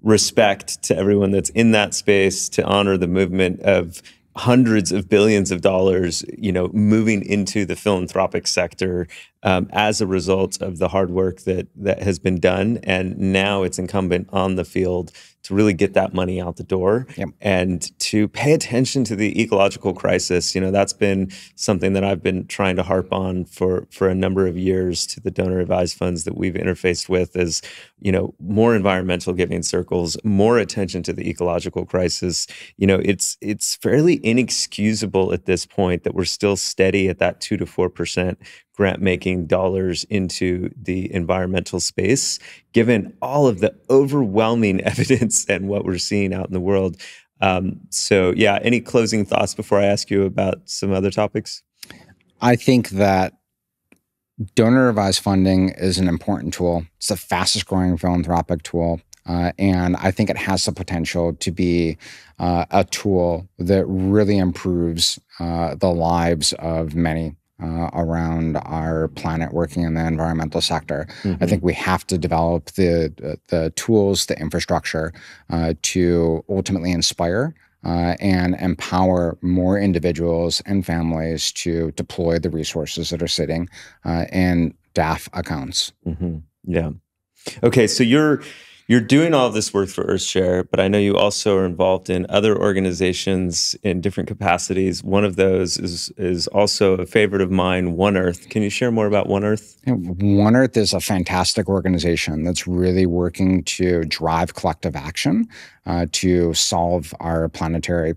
respect to everyone that's in that space, to honor the movement of hundreds of billions of dollars, moving into the philanthropic sector as a result of the hard work that has been done. And now it's incumbent on the field to really get that money out the door and to pay attention to the ecological crisis. That's been something that I've been trying to harp on for a number of years to the donor advised funds that we've interfaced with is, more environmental giving circles, more attention to the ecological crisis. It's fairly inexcusable at this point that we're still steady at that 2 to 4% grant-making dollars into the environmental space, given all of the overwhelming evidence and what we're seeing out in the world. So, yeah, any closing thoughts before I ask you about some other topics? I think that donor advised funding is an important tool. It's the fastest growing philanthropic tool. And I think it has the potential to be a tool that really improves the lives of many around our planet working in the environmental sector. I think we have to develop the tools, the infrastructure to ultimately inspire and empower more individuals and families to deploy the resources that are sitting in DAF accounts. Yeah. Okay, so you're doing all of this work for EarthShare, but I know you also are involved in other organizations in different capacities. One of those is also a favorite of mine, One Earth. Can you share more about One Earth? One Earth is a fantastic organization that's really working to drive collective action to solve our planetary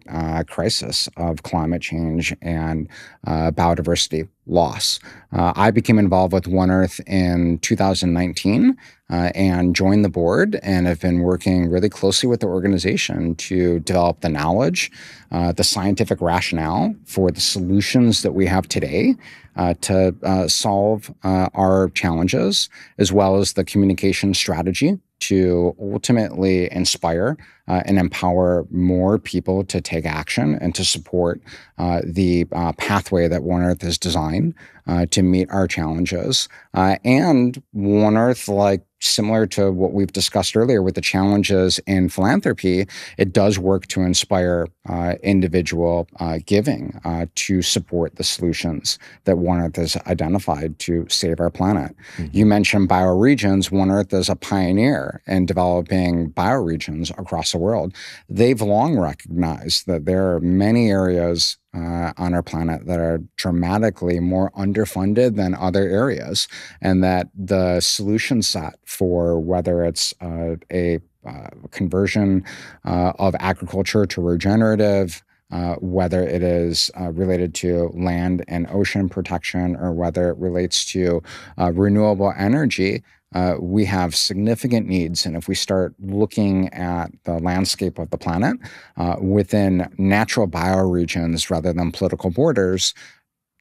crisis of climate change and biodiversity loss. I became involved with One Earth in 2019 and joined the board, and have been working really closely with the organization to develop the knowledge, the scientific rationale for the solutions that we have today to solve our challenges, as well as the communication strategy to ultimately inspire and empower more people to take action and to support the pathway that One Earth has designed to meet our challenges. And One Earth, like similar to what we've discussed earlier with the challenges in philanthropy, it does work to inspire individual giving to support the solutions that One Earth has identified to save our planet. You mentioned bioregions. One Earth is a pioneer in developing bioregions across the world. They've long recognized that there are many areas on our planet that are dramatically more underfunded than other areas, and that the solution set for whether it's a conversion of agriculture to regenerative, whether it is related to land and ocean protection, or whether it relates to renewable energy, we have significant needs. And if we start looking at the landscape of the planet within natural bioregions rather than political borders,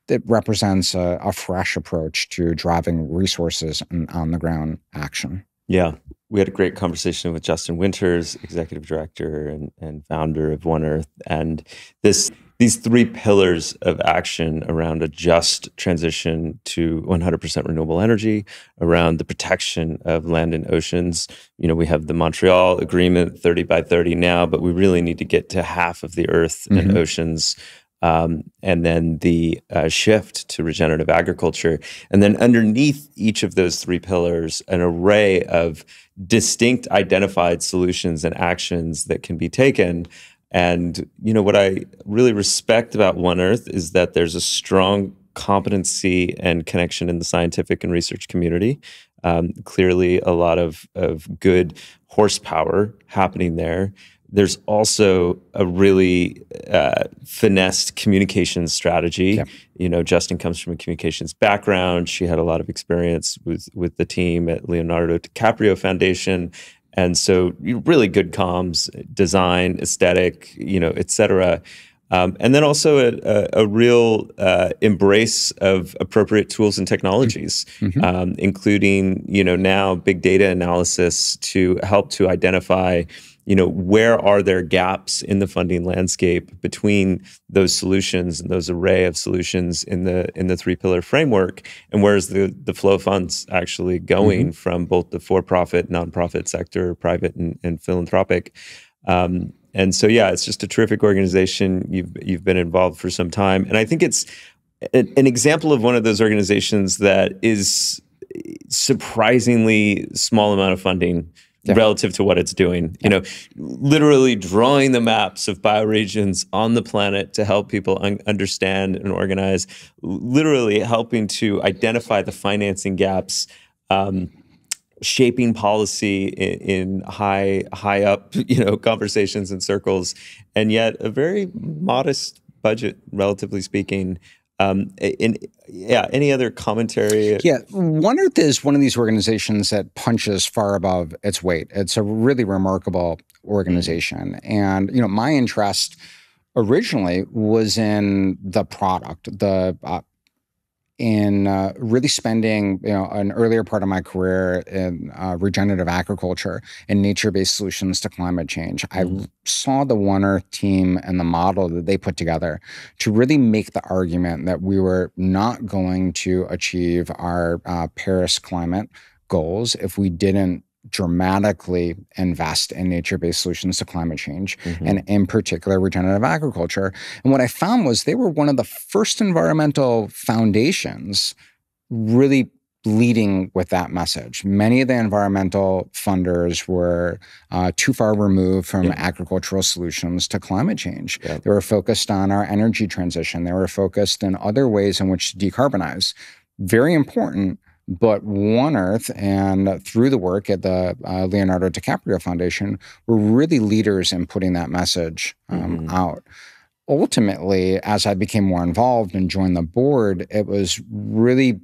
it represents a fresh approach to driving resources and on-the-ground action. Yeah. We had a great conversation with Justin Winters, executive director and founder of One Earth. And these three pillars of action around a just transition to 100% renewable energy, around the protection of land and oceans. You know, we have the Montreal Agreement 30 by 30 now, but we really need to get to half of the earth and oceans. And then the shift to regenerative agriculture. And then underneath each of those three pillars, an array of distinct identified solutions and actions that can be taken. And, you know, what I really respect about One Earth is that there's a strong competency and connection in the scientific and research community. Clearly, a lot of good horsepower happening there. There's also a really finessed communications strategy. Yep. You know, Justin comes from a communications background. She had a lot of experience with the team at Leonardo DiCaprio Foundation. And so really good comms, design, aesthetic, you know, et cetera. And then also a real embrace of appropriate tools and technologies, including, you know, now big data analysis to help to identify, you know, where are there gaps in the funding landscape between those solutions and those array of solutions in the three-pillar framework, and where's the flow of funds actually going from both the for-profit, nonprofit sector, private and philanthropic. And so, yeah, it's just a terrific organization. You've been involved for some time, and I think it's an example of one of those organizations that is surprisingly small amount of funding relative to what it's doing. You know, literally drawing the maps of bioregions on the planet to help people understand and organize, literally helping to identify the financing gaps, shaping policy in high up, you know, conversations and circles, and yet a very modest budget, relatively speaking. Any other commentary? Yeah, One Earth is one of these organizations that punches far above its weight. It's a really remarkable organization. And, you know, my interest originally was in the product, the in really spending an earlier part of my career in regenerative agriculture and nature-based solutions to climate change, I saw the One Earth team and the model that they put together to really make the argument that we were not going to achieve our Paris climate goals if we didn't dramatically invest in nature-based solutions to climate change, and in particular regenerative agriculture. And what I found was they were one of the first environmental foundations really leading with that message. Many of the environmental funders were too far removed from agricultural solutions to climate change. They were focused on our energy transition. They were focused in other ways in which to decarbonize. Very important. But One Earth, and through the work at the Leonardo DiCaprio Foundation, were really leaders in putting that message out. Ultimately, as I became more involved and joined the board, it was really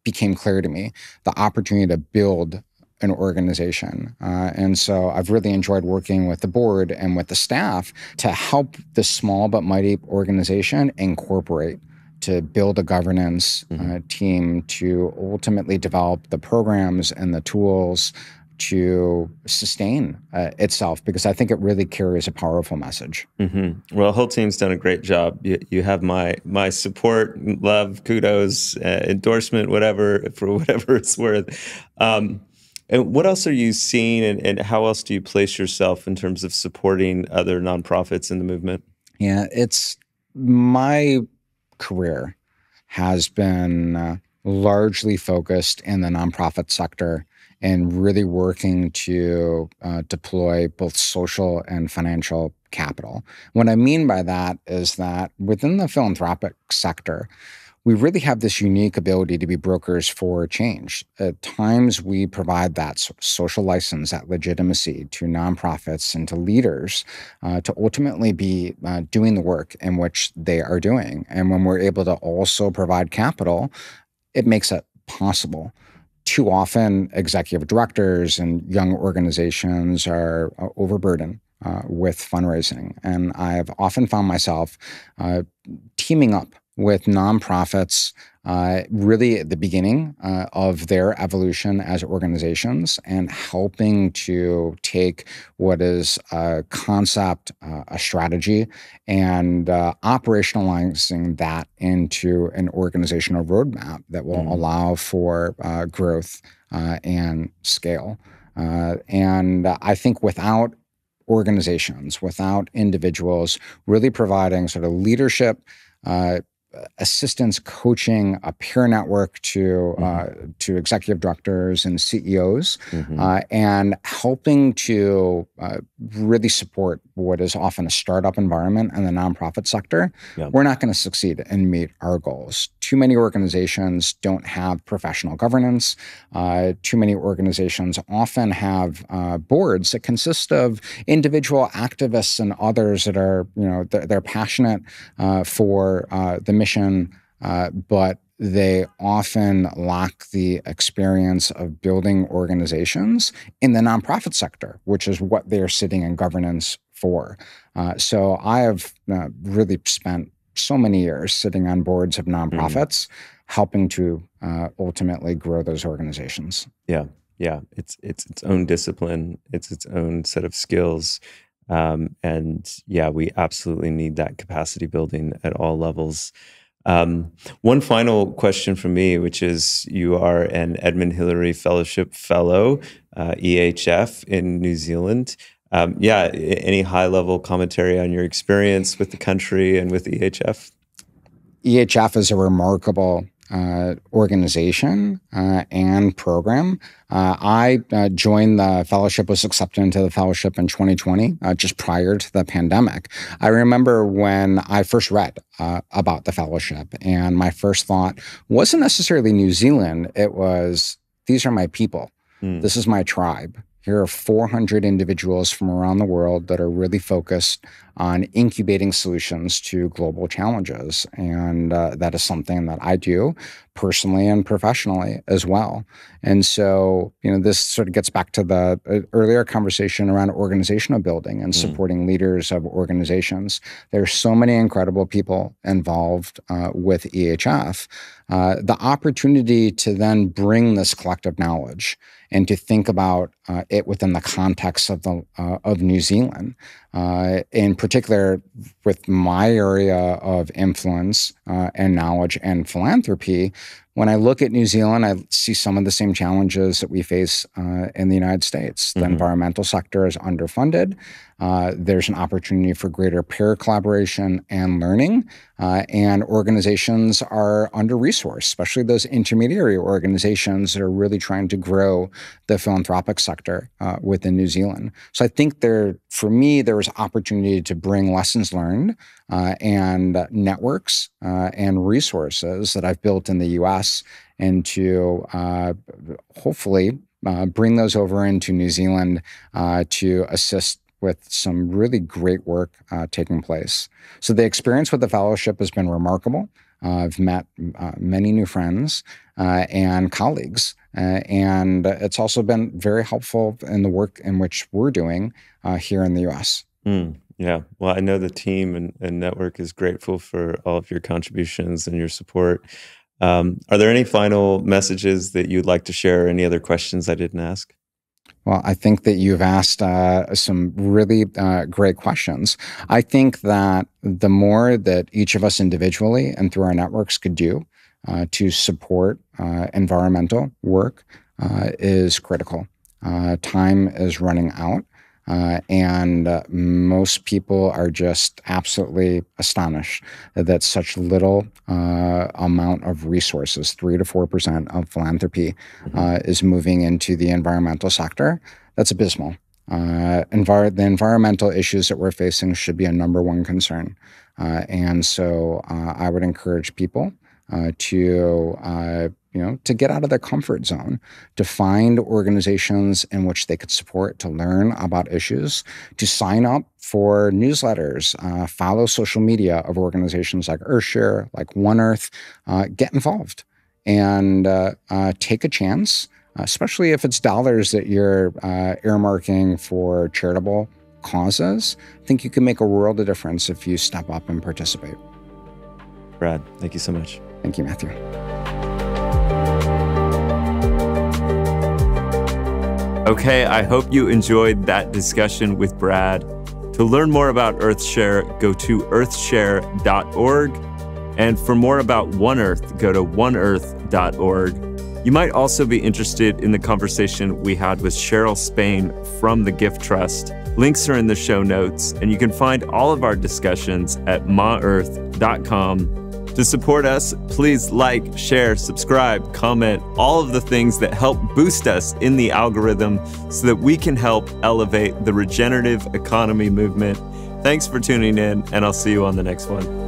became clear to me the opportunity to build an organization. And so I've really enjoyed working with the board and with the staff to help this small but mighty organization incorporate, to build a governance team to ultimately develop the programs and the tools to sustain itself, because I think it really carries a powerful message. Well, the whole team's done a great job. You have my support, love, kudos, endorsement, whatever, for whatever it's worth. And what else are you seeing, and how else do you place yourself in terms of supporting other nonprofits in the movement? Yeah, it's my career has been largely focused in the nonprofit sector and really working to deploy both social and financial capital. What I mean by that is that within the philanthropic sector, we really have this unique ability to be brokers for change. At times, we provide that social license, that legitimacy to nonprofits and to leaders to ultimately be doing the work in which they are doing. And when we're able to also provide capital, it makes it possible. Too often, executive directors and young organizations are overburdened with fundraising. And I've often found myself teaming up with nonprofits really at the beginning of their evolution as organizations, and helping to take what is a concept, a strategy, and operationalizing that into an organizational roadmap that will allow for growth and scale. And I think without organizations, without individuals really providing sort of leadership, assistance, coaching, a peer network to executive directors and CEOs, and helping to really support what is often a startup environment in the nonprofit sector, we're not going to succeed and meet our goals. Too many organizations don't have professional governance. Too many organizations often have boards that consist of individual activists and others that are, they're passionate for the mission, but they often lack the experience of building organizations in the nonprofit sector, which is what they're sitting in governance for. So I have really spent so many years sitting on boards of nonprofits, helping to ultimately grow those organizations. Yeah. It's its own discipline. It's its own set of skills. And yeah, we absolutely need that capacity building at all levels. One final question from me, which is, you are an Edmund Hillary Fellowship Fellow, EHF in New Zealand. Any high-level commentary on your experience with the country and with EHF? EHF is a remarkable organization and program. I joined the fellowship, was accepted into the fellowship in 2020, just prior to the pandemic. I remember when I first read about the fellowship, and my first thought wasn't necessarily New Zealand. It was, these are my people. This is my tribe. Here are 400 individuals from around the world that are really focused on incubating solutions to global challenges. And that is something that I do. personally and professionally as well. And so, this sort of gets back to the earlier conversation around organizational building and supporting leaders of organizations. There's so many incredible people involved with EHF. The opportunity to then bring this collective knowledge and to think about it within the context of New Zealand, in particular with my area of influence and knowledge and philanthropy. When I look at New Zealand, I see some of the same challenges that we face in the United States. The environmental sector is underfunded. There's an opportunity for greater peer collaboration and learning, and organizations are under-resourced, especially those intermediary organizations that are really trying to grow the philanthropic sector within New Zealand. So I think for me, there was opportunity to bring lessons learned and networks and resources that I've built in the U.S. and to hopefully bring those over into New Zealand to assist with some really great work taking place. So the experience with the fellowship has been remarkable. I've met many new friends and colleagues, and it's also been very helpful in the work in which we're doing here in the U.S. Yeah. Well, I know the team and network is grateful for all of your contributions and your support. Are there any final messages that you'd like to share? Any other questions I didn't ask? Well, I think that you've asked some really great questions. I think that the more that each of us individually and through our networks could do to support environmental work is critical. Time is running out. And most people are just absolutely astonished that such little amount of resources, 3 to 4% of philanthropy, is moving into the environmental sector. That's abysmal. The environmental issues that we're facing should be a #1 concern. And so I would encourage people to get out of their comfort zone, to find organizations in which they could support, to learn about issues, to sign up for newsletters, follow social media of organizations like EarthShare, like One Earth, get involved and take a chance, especially if it's dollars that you're earmarking for charitable causes. I think you can make a world of difference if you step up and participate. Brad, thank you so much. Thank you, Matthew. Okay, I hope you enjoyed that discussion with Brad. To learn more about EarthShare, go to earthshare.org. And for more about One Earth, go to oneearth.org. You might also be interested in the conversation we had with Cheryl Spain from the Gift Trust. Links are in the show notes, and you can find all of our discussions at maearth.com. To support us, please like, share, subscribe, comment, all of the things that help boost us in the algorithm so that we can help elevate the regenerative economy movement. Thanks for tuning in, and I'll see you on the next one.